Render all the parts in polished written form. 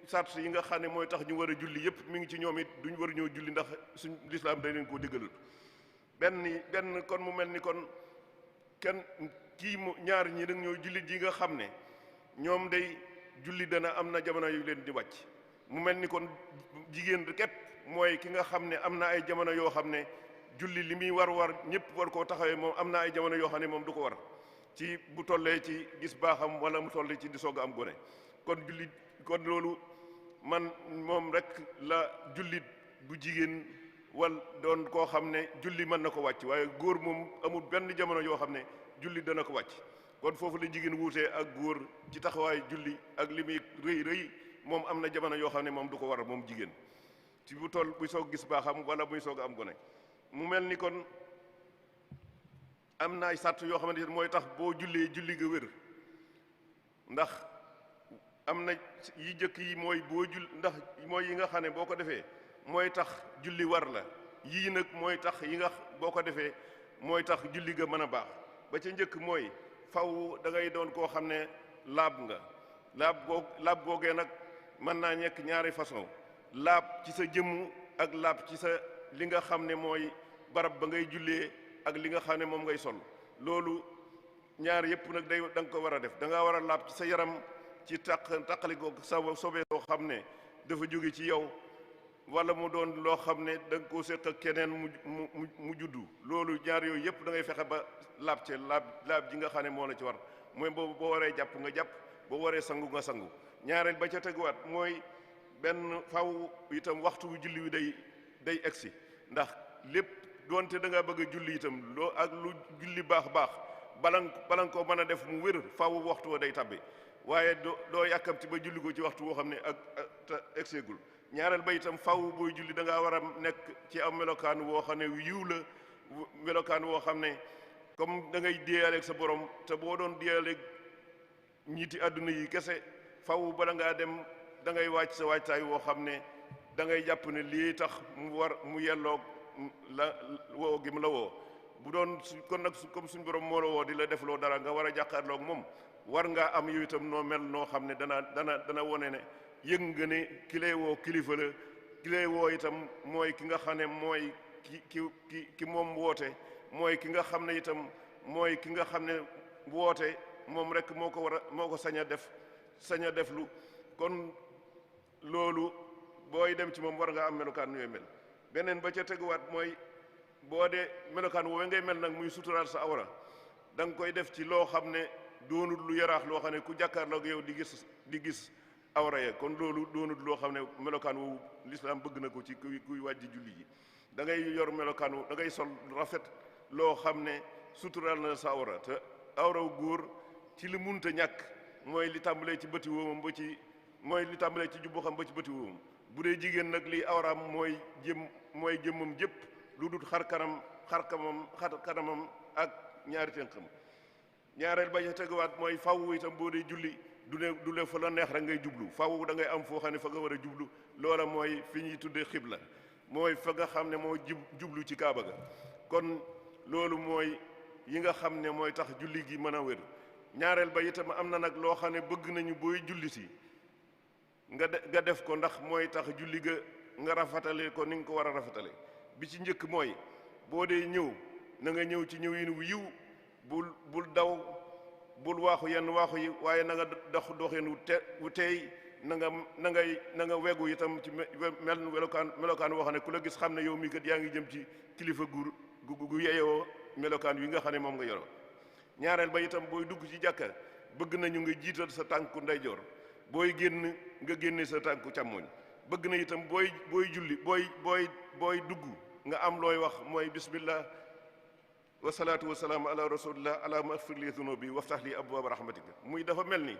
sart yi nga xam ne mooy tax ñu war a julli yëpp mi ngi ci ñoom it duñ war a ñëw julli ndax suñ lislaam dañ leen koo diggalul benn kon mu mel ni kon kenn kii mu ñaar ñi nag ñoo jullit yi nga xam ne ñoom day julli dana am na jamono yu leen di wàcc mu mel ni kon jigéen képp mooy ki nga xam ne am na ay jamono yoo xam ne julli li muy war ñëpp war koo taxawee moom am na ay jamono yoo xam ne moom du ko war ci bu tollee ci gis baaxam wala mu tollee ci di soog a am gone kon julli kon loolu man moom rek la jullit bu jigéen wal doon koo xam ne julli mën na ko wàcc waaye góor moom amul benn jamono yoo xam ne julli dana ko wàcc kon foofu la jigéen wuutee ak góor ci taxawaay julli ak li muy rëy moom am na jamono yoo xam ne moom du ko war moom jigéen ci bu toll buy soog gis baaxam wala buy soog a am gone mu mel ni kon am na ay sàtt yoo xamante ne mooy tax boo jullee julli ga wér ndax am na yi jëkk yi mooy boo ndax mooy yi nga xam ne boo ko defee mooy tax julli war la yii nag mooy tax yi nga boo ko defee mooy tax julli ga mën a baax ba ca njëkk mooy faw da ngay doon koo xam ne laab nga laab googee nag mën naa nekk ñaari façon laab ci sa jëmm ak laab ci sa li nga xam ne mooy barab ba ngay jullee ak li nga xam ne moom ngay sol loolu ñaar yëpp nag da nga ko war a def da nga war a laab ci sa yaram ci taqali ko sa sobee soo xam ne dafa jóge ci yow wala mu doon loo xam ne da nga koo séq ak keneen mu juddu loolu ñaar yooyu yëpp da ngay fexe ba laab ci laab ji nga xam ne moo la ci war mooy boo waree jàpp nga jàpp boo waree sangu nga sangu ñaareel ba ca teguwaat mooy benn faw itam waxtu wu julli wi day egsi ndax lépp doonte da nga bëgg a julli itam loo ak lu julli baax bala nga ko mën a def mu wér faw waxtu wa day tabbi waaye doo yàkkamti ba julli ko ci waxtu woo xam ne ak egseegul ñaareel ba itam faw booy julli da ngaa war a nekk ci am melokaan woo xam ne yiw la melokaan woo xam ne comme da ngay déeyaleeg sa borom te boo doon déeyaleeg ñiiti àdduna yi kese faw bala ngaa dem da ngay wàcc sa wàccaay woo xam ne da ngay jàpp ne lii tax mu yelloog la woo gi mu la woo bu doon kon nag comme suñ borom moo la woo di la def loo dara nga war a jàkkaarloog moom war ngaa am yow itam noo mel noo xam ne dana wone ne yëg nga ne ki lay woo kilifa la ki lay woo itam mooy ki nga xam ne mooy ki moom woote mooy ki nga xam ne itam mooy ki nga xam ne woote moom rek moo ko sañ a def lu kon loolu booy dem ci moom war nga am melokaan yooyu mel beneen ba ca teguwaat mooy boo dee melokaan woowee ngay mel nag muy suturaal sa awra da nga koy def ci loo xam ne doonul lu yaraax loo xam ne ku jàkkaarloog yow di gis awra ya kon loolu doonul loo xam ne melokaan woowu lislaam bëgg na ko ci kuy wàjji julli ji da ngay yor melokaan wu da ngay sol rafet loo xam ne suturaal na sa awra te awraw góor ci li munta ñàkk mooy li tàmbalee ci bëti woomam mooy li tàmbalee ci jubbu xam ba ci bëti woomam bu dee jigéen nag liy awraam mooy jëmmam jëpp lu dul xar kanamam ak ñaari tënkam ñaareel ba ca teguwaat mooy faw itam boo dee julli du le fa la neex rek ngay jublu faw da ngay am foo xam ne fa nga war a jublu loola mooy fi ñuy tuddee xibla mooy fa nga xam ne moo jublu ci kaaba ga kon loolu mooy yi nga xam ne mooy tax julli gi mën a wér ñaareel ba itam am na nag loo xam ne bëgg nañu booy julli si nga def ko ndax mooy tax julli ga nga rafetale ko ni nga ko war a rafetale bi ci njëkk mooy boo dee ñëw na nga ñëw ci ñëwin wu yiw bul daw bul waaxu yenn waaxu yi waaye na nga doxin wu teey na nga weggu itam ci melokaan woo xam ne ku la gis xam ne yow mii kat yaa ngi jëm ci kilifa gu yeyoo melokaan wi nga xam ne moom nga yoroo ñaareel ba itam booy dugg ci jàkka bëgg nañu nga jiital sa tànku ndeyjoor booy génn nga génne sa tànku càmmoñ bëgg na itam booy julli booy dugg nga am looy wax mooy bismillah wasalaatu wasalaamu ala rasulillah allahumma ighfir li dhunubi waftah li abwaaba rahmatika muy dafa mel ni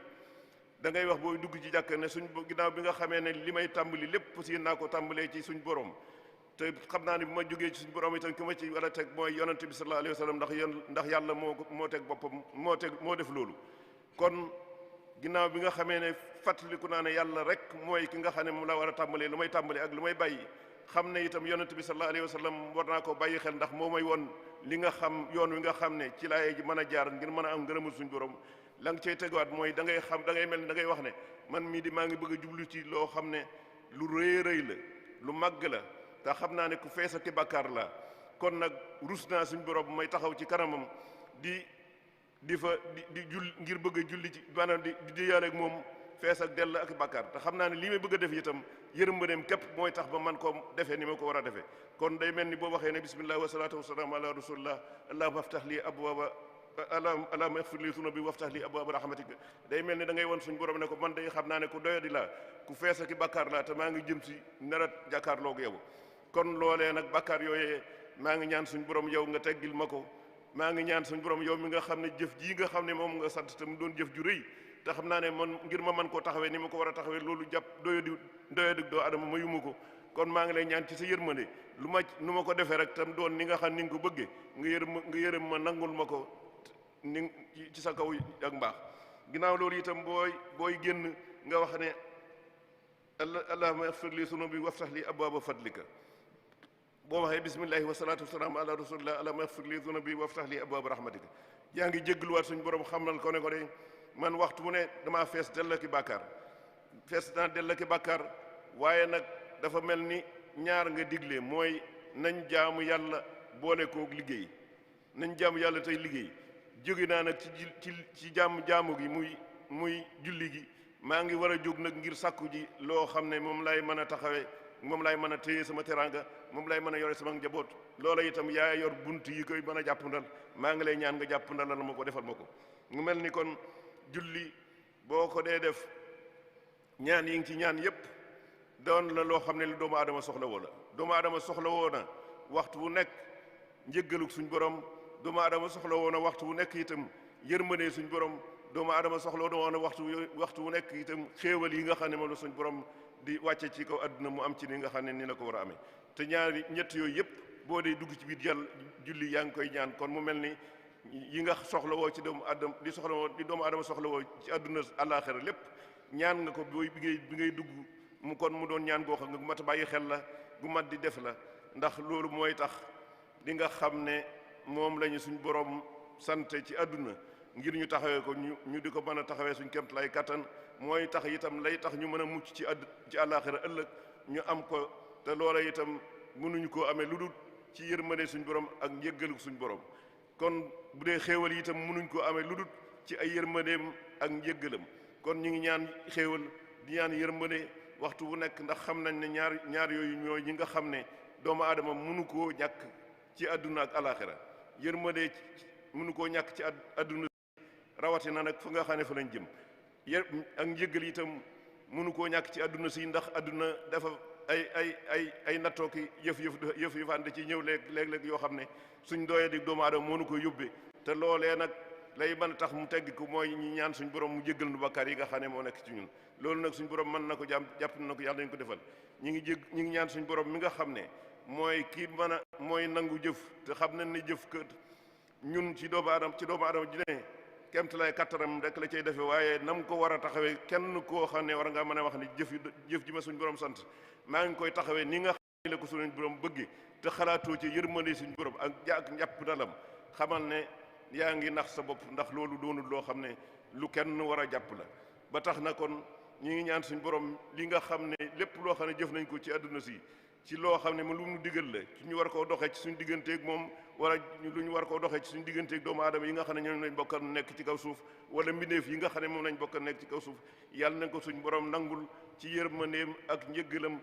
da ngay wax booy dugg ci jàkka ne ginnaaw bi nga xamee ne li may tàmbali lépp si naa ko tàmbalee ci suñ borom te xam naa ne bu ma jógee ci suñ borom itam ki ma ci wala teg mooy yonente bi sallallahu alayhi wa sallam ndax yàlla moo teg boppam moo def loolu kon ginnaaw bi nga xamee ne fàttaliku naa ne yàlla rek mooy ki nga xam ne moom la war a tàmbalee lu may tàmbalee ak lu may bàyyi xam ne itam yonent bi sallallahu alayhi wa sallam war naa ko bàyyi xel ndax moo may woon li nga xam yoon wi nga xam ne ci laay ji mën a jaar ngir mën a am ngërëmul suñu borom la nga cay tegawaat mooy da ngay xam da ngay mel ni da ngay wax ne man mii di maa ngi bëgg a jublu ci loo xam ne lu rëy rëy la lu màgg la te xam naa ne ku feesati bàkkaar la kon nag rus naa suñ borom may taxaw ci kanamam di fa di jull ngir bëgg a julli ci maanaam di yàlla ak moom fees ak dell ak bàkkaar te xam naa ne lii may bëgg a def itam yërmandeem képp mooy tax ba man koo defee ni ma ko war a defee kon day mel ni boo waxee ne bismillah wa salaatu wa salaamu ala rasulillah allahumma aftah li abwaaba allahumma ighfir li zunubi waftah li abwaaba rahmatika day mel ni da ngay won suñ borom ne ko man day xam naa ne ku doyadi laa ku fees ak bàkkaar laa te maa ngi jëm si narat jàkkaarloog yow kon loolee nag bàkkaar yooyee maa ngi ñaan suñ borom yow nga teggil ma ko maa ngi ñaan suñ borom yow mi nga xam ne jëf jii nga xam ne moom nga sant te mu doon jëf ju rëy te xam naa ne man ngir ma mën koo taxawee ni ma ko war a taxawee loolu jàpp doyadi doo adama ma yuma ko kon maa ngi lay ñaan ci sa yërmande nu ma ko defee rek tam doon ni nga xam ni nga ko bëggee nga yërëm ma nangul ma ko ni ci sa kaw ak mbaax ginnaaw loolu itam booy génn nga wax ne allahumma ighfir li zunubi waftah li abwaaba fadlika boo waxee bismillahi wa salaatu wa salaam ala rasulillah allahumma ighfir li zunubi waftah li abwaaba rahmatika yaa ngi jéggluwaat suñu borom xamal ko ne ko de man waxtu mu ne damaa fees dell ki bàkkaar fees naa dell ki bàkkaar waaye nag dafa mel ni ñaar nga digle mooy nañ jaamu yàlla boole koog liggéey nañ jaamu yàlla tey liggéey jóge naa nag ci jaamu gi muy julli gi maa ngi war a jóg nag ngir sàkku ji loo xam ne moom lay mën a taxawee moom lay mën a téye sama teraanga moom lay mën a yore sama njaboot loola itam yaa yor bunt yi koy mën a jàppandal maa ngi lay ñaan nga jàppandal la ma ko defal ma ko mu mel ni kon julli boo ko dee def ñaan yi ngi ci ñaan yépp doon la loo xam ne lu doomu aadama soxla woo la doomu aadama soxla woo na waxtu wu nekk njëggaluk suñ borom doomu aadama soxla woo na waxtu wu nekk itam yërmande suñ borom doomu aadama soxla woo na waxtu wu nekk itam xéewal yi nga xam ne moom la suñ borom di wàcce ci kaw àdduna mu am ci ni nga xam ne ni la ko war a amee te ñaari ñett yooyu yëpp boo dee dugg ci biir yàlla julli yaa ngi koy ñaan kon mu mel ni yi nga soxla woo ci doomu aadama di doomu aadama soxla woo ci àdduna àllaaxira lépp ñaan nga ko bi ngay dugg mu kon mu doon ñaan goo xam nga gu mat a bàyyi xel la gu mat di def la ndax loolu mooy tax di nga xam ne moom lañu suñ borom sante ci àdduna ngir ñu taxawee ko ñu di ko mën a taxawee suñ kemt lay kattan mooy tax itam lay tax ñu mën a mucc ci àllaaxira ëllëg ñu am ko te loola itam mënuñu koo amee lu dul ci yërmande suñ borom ak njëggalu suñ borom kon bu dee xéewal itam mënuñ koo amee lu dul ci ay yërmandeem ak njëggalam kon ñu ngi ñaan xéewal di ñaan yërmande waxtu bu nekk ndax xam nañ ne ñaar yooyu ñooy ñi nga xam ne doomu aadama mënu koo ñàkk ci àdduna ak àllaaxira yërmande mënu koo ñàkk ci àdduna rawatina nag fu nga xam ne fa lañ jëm ak njëggal itam mënu koo ñàkk ci àdduna si ndax àdduna dafa ay nattoo ki yëf yëfante ci ñëw léeg-léeg yoo xam ne suñ dooyee di doomu aadama mënu ko yóbbee te loolee nag lay mën a tax mu tegg ko mooy ñi ñaan suñ borom mu jéggal nu bakkaar yi nga xam ne moo nekk ci ñun loolu nag suñ borom mën na ko jàpp na ko yàlla nañ ko defal ñi ngi ñaan suñ borom mi nga xam ne mooy kii mën a mooy nangu jëf te xam nañ ne jëf kët ñun ci doomu aadama ji ne kemt lay kattaram rek la cay defee waaye nam ko war a taxawee kenn koo xam ne war nga mën a wax ni jëf ji ma suñ borom sant maa ngi koy taxawee ni nga xam ne la ko suñu borom bëgge te xalaatoo ci yërmande suñ borom ak njàpp dalam xamal ne yaa ngi nax sa bopp ndax loolu doonul loo xam ne lu kenn war a jàpp la ba tax na kon ñi ngi ñaan suñ borom li nga xam ne lépp loo xam ne jëf nañ ko ci àdduna si ci loo xam ne mu lu mu digal la ci ñu war koo doxee ci suñ digganteeg moom wala lu ñu war koo doxee ci suñ digganteeg doomu aadama yi nga xam ne ñoom lañ bokkan nekk ci kaw suuf wala mbindeef yi nga xam ne moom lañ bokkan nekk ci kaw suuf yàlla nañ ko suñ borom nangul ci yërmandeem ak njëggalam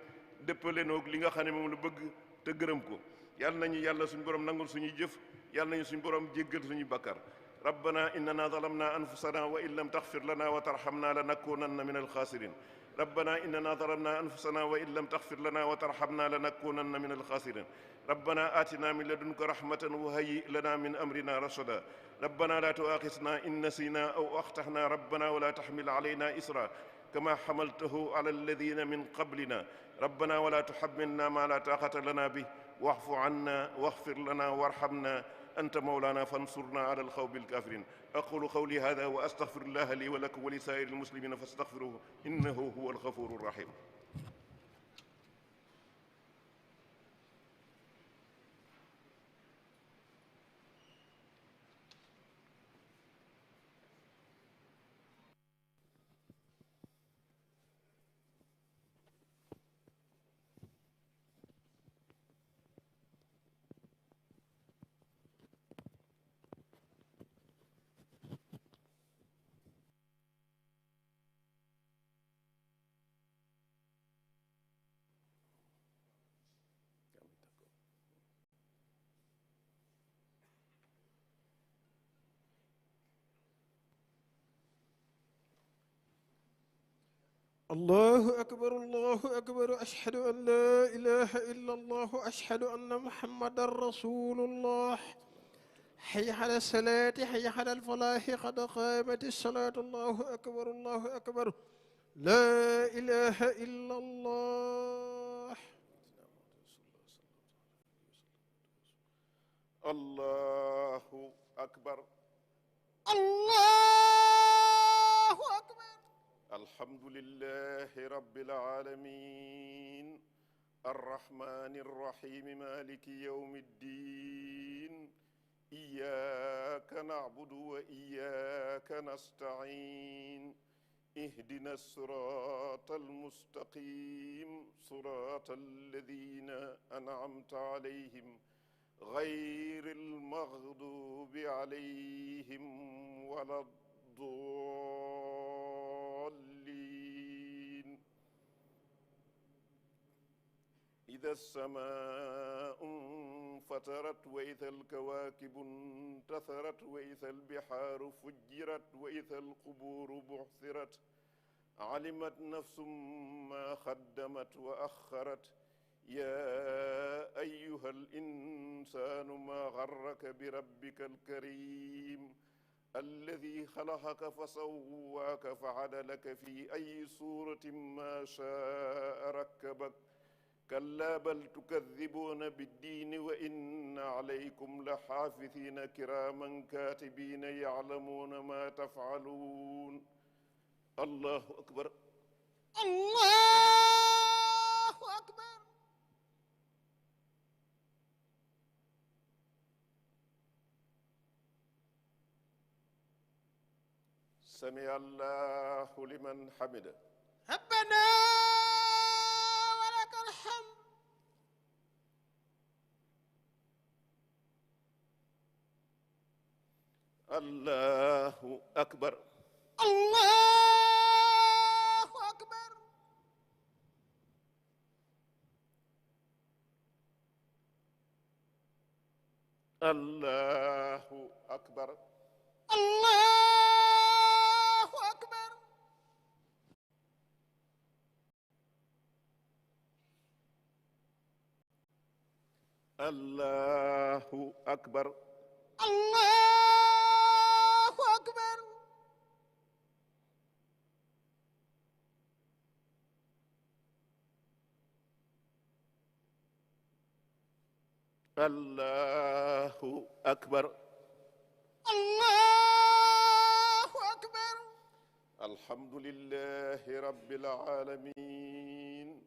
dëppalenoog li nga xam ne moom la bëgg te gërëm ko yàlla nañu yàlla suñ borom nangul suñuy jëf yàlla nañu suñ borom jéggal suñuy bakkar rabbana innana zalamna anfusana wa in lam taghfir lana wa tarhamna lanakunanna min alkhasirin ربنا إننا ظلمنا أنفسنا وإن لم تغفر لنا وترحمنا لنكونن من الخاسرين ربنا آتنا من لدنك رحمة وهيئ لنا من أمرنا رشدا ربنا لا تؤاخذنا إن نسينا أو أخطأنا ربنا ولا تحمل علينا إصرا كما حملته على الذين من قبلنا ربنا ولا تحملنا ما لا طاقة لنا به واعف عنا واغفر لنا وارحمنا أنت مولانا فانصرنا على القوم الكافرين أقول قولي هذا وأستغفر الله لي ولكم ولسائر المسلمين فاستغفروه إنه هو الغفور الرحيم الله أكبر الله أكبر أشهد أن لا إله إلا الله أشهد أن محمد رسول الله حي على الصلاة حي على الفلاح قد قامت الصلاة الله أكبر الله أكبر لا إله إلا الله الله أكبر الله أكبر الحمد لله رب العالمين الرحمن الرحيم مالك يوم الدين إياك نعبد وإياك نستعين اهدنا الصراط المستقيم صراط الذين أنعمت عليهم غير المغضوب عليهم ولا الضالين إذا السماء انفطرت وإذا الكواكب انتثرت وإذا البحار فجرت وإذا القبور بعثرت علمت نفس ما قدمت وأخرت يا أيها الإنسان ما غرك بربك الكريم الذي خلقك فسواك فعدلك في أي صورة ما شاء ركبك كلا بل تكذبون بالدين وإن عليكم لحافظين كراما كاتبين يعلمون ما تفعلون الله أكبر الله أكبر سمع الله لمن حمده ربنا ولك الحمد الله أكبر الله أكبر الله أكبر الله أكبر الله أكبر الله أكبر الله أكبر الله أكبر الحمد لله رب العالمين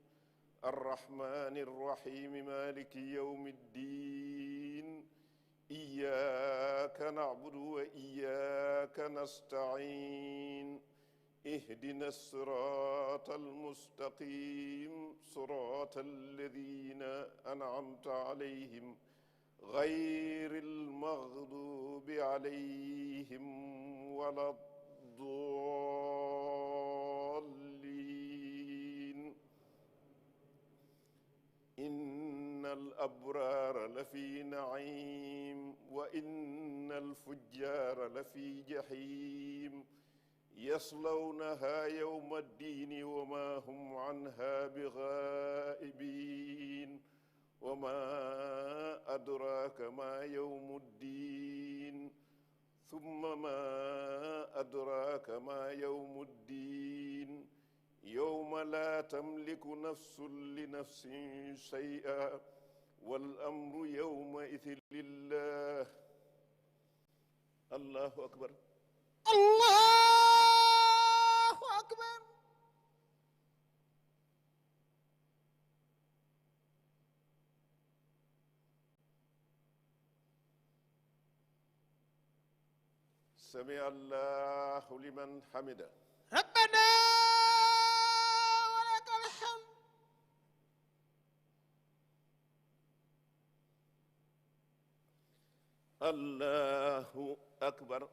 الرحمن الرحيم مالك يوم الدين إياك نعبد وإياك نستعين اهدنا الصراط المستقيم صراط الذين أنعمت عليهم غير المغضوب عليهم ولا الضالين إن الأبرار لفي نعيم وإن الفجار لفي جحيم يصلونها يوم الدين وما هم عنها بغائبين وما أدراك ما يوم الدين ثم ما أدراك ما يوم الدين يوم لا تملك نفس لنفس شيئا والأمر يومئذ لله الله أكبر الله أكبر سمع الله لمن حمده ربنا ولك الحمد الله أكبر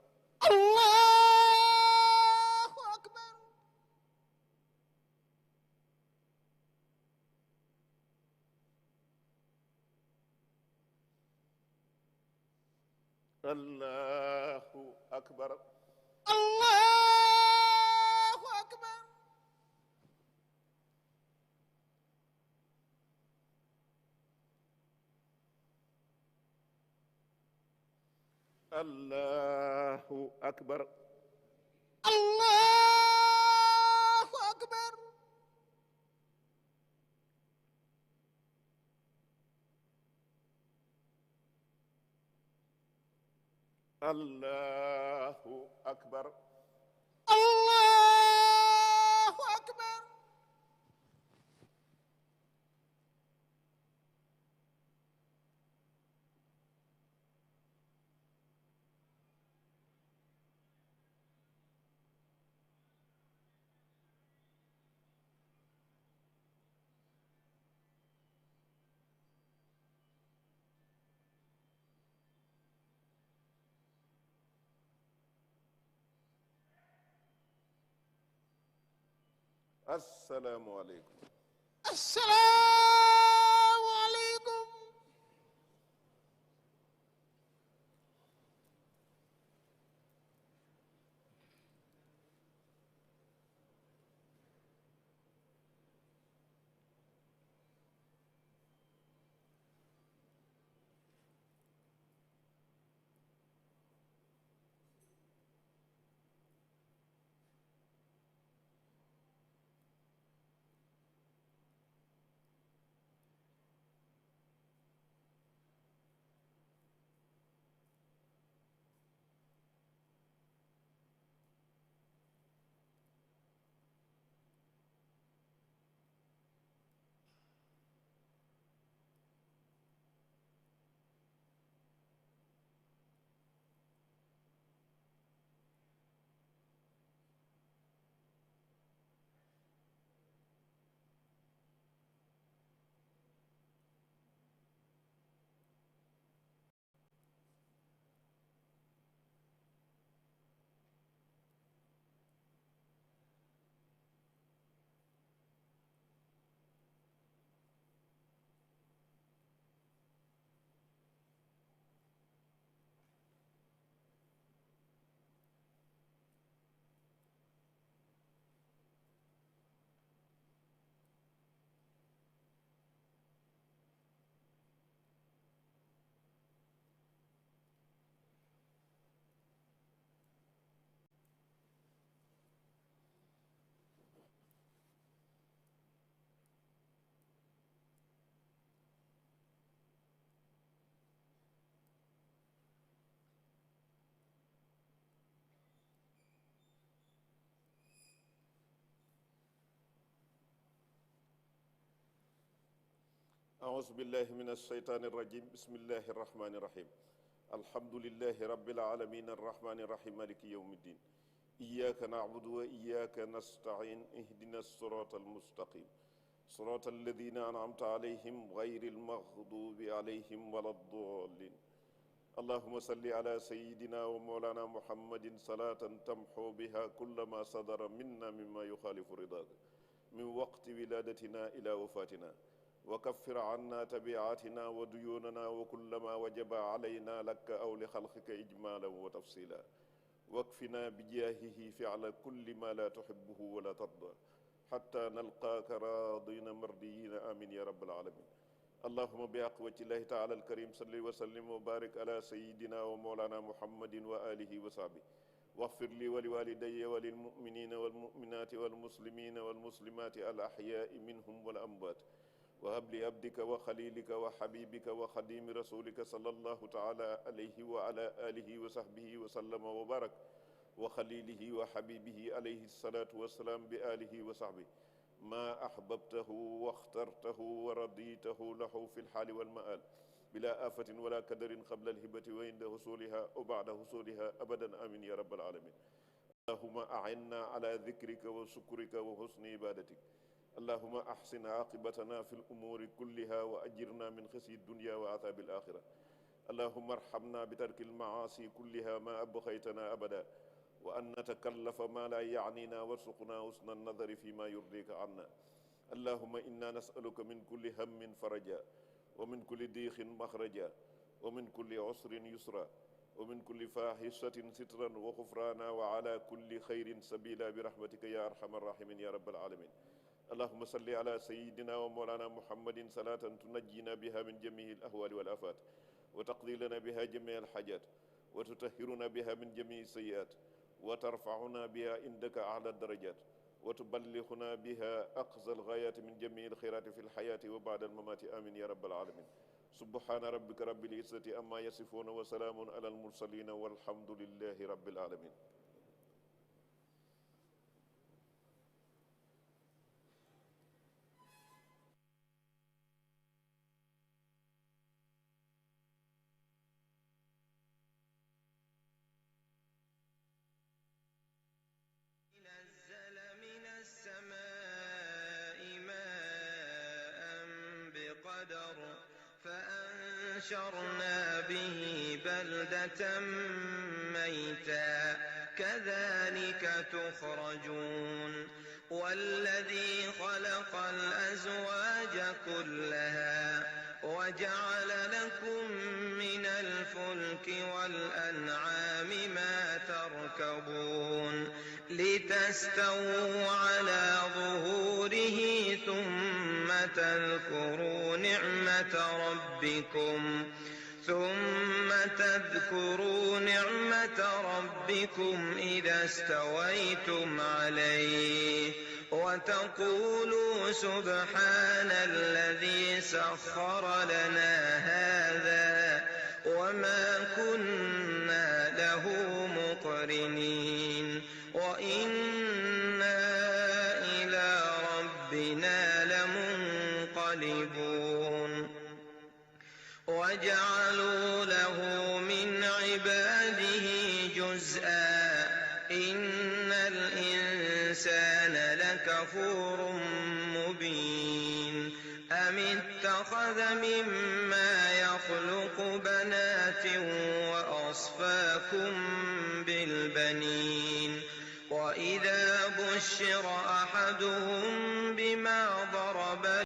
الله أكبر الله أكبر الله أكبر allahu akbar allahu akbar allahu akbar allahu akbar asalaamualeykum. asalaamualeykum. أعوذ بالله من الشيطان الرجيم بسم الله الرحمن الرحيم الحمد لله رب العالمين الرحمن الرحيم مالك يوم الدين إياك نعبد وإياك نستعين اهدنا الصراط المستقيم صراط الذين أنعمت عليهم غير المغضوب عليهم ولا الضالين اللهم صل على سيدنا ومولانا محمد صلاة تمحو بها كل ما صدر منا مما يخالف رضاك من وقت ولادتنا إلى وفاتنا وكفر عنا تبعاتنا وديوننا وكل ما وجب علينا لك أو لخلقك إجمالا وتفصيلا واكفنا بجاهه فعل كل ما لا تحبه ولا ترضى حتى نلقاك راضين مرضيين آمين يا رب العالمين اللهم بحق وجه الله تعالى الكريم صل وسلم وبارك على سيدنا ومولانا محمد وآله وصحبه واغفر لي ولوالدي وللمؤمنين والمؤمنات والمسلمين والمسلمات الأحياء منهم والأموات وهب لعبدك وخليلك وحبيبك وخديم رسولك صلى الله تعالى عليه وعلى آله وصحبه وسلم وبارك وخليله وحبيبه عليه الصلاة والسلام بآله وصحبه ما أحببته واخترته ورضيته له في الحال والمآل بلا آفة ولا كدر قبل الهبة وعند حصولها وبعد حصولها أبدا آمين يا رب العالمين اللهم أعنا على ذكرك وشكرك وحسن عبادتك اللهم أحسن عاقبتنا في الأمور كلها وأجرنا من خزي الدنيا وعذاب الآخرة اللهم ارحمنا بترك المعاصي كلها ما أبقيتنا أبدا وأن نتكلف ما لا يعنينا وارزقنا حسن النظر فيما يرضيك عنا اللهم إنا نسألك من كل هم فرجا ومن كل ضيق مخرجا ومن كل عسر يسرا ومن كل فاحشة سترا وغفرانا وعلى كل خير سبيلا برحمتك يا أرحم الراحمين يا رب العالمين اللهم صل على سيدنا ومولانا محمد صلاة تنجينا بها من جميع الأهوال والآفات وتقضي لنا بها جميع الحاجات وتطهرنا بها من جميع السيئات وترفعنا بها عندك أعلى الدرجات وتبلغنا بها أقصى الغايات من جميع الخيرات في الحياة وبعد الممات آمين يا رب العالمين. سبحان ربك رب العزة أما يصفون وسلام على المرسلين والحمد لله رب العالمين. نزل من السماء ماء بقدر فأنشرنا به بلدة ميتا كذلك تخرجون. والذي خلق الأزواج كلها وجعل لكم من الفلك والأنعام ما تركبون لتستووا على ظهوره ثم تذكروا نعمة ربكم إذا استويتم عليه وتقولوا سبحان الذي سخر لنا هذا وما كنا له مقرنين وإنا إلى ربنا لمنقلبون. وجعلوا له من عباده جزءا إن الإنسان لكفور مبين. أم اتخذ مما يخلق بنات وأصفاكم بالبنين وإذا بشر أحدهم بما